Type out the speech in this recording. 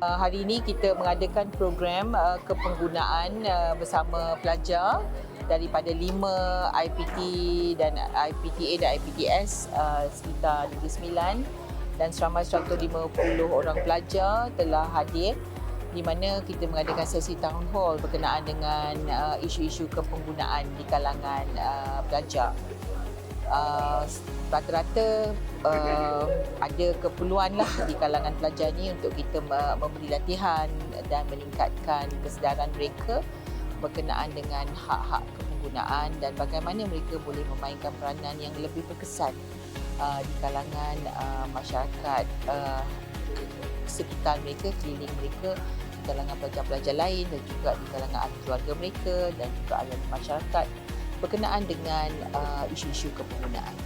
Hari ini kita mengadakan program kepenggunaan bersama pelajar daripada 5 IPT dan IPTA dan IPTS sekitar Negeri Sembilan, dan seramai 150 orang pelajar telah hadir, di mana kita mengadakan sesi town hall berkenaan dengan isu-isu kepenggunaan di kalangan pelajar. Rata-rata ada keperluan lah di kalangan pelajar ni untuk kita memberi latihan dan meningkatkan kesedaran mereka berkenaan dengan hak-hak kepenggunaan dan bagaimana mereka boleh memainkan peranan yang lebih berkesan di kalangan masyarakat sekitar mereka, keliling mereka, di kalangan pelajar-pelajar lain dan juga di kalangan ahli keluarga mereka dan juga ahli masyarakat berkenaan dengan isu-isu kepenggunaan.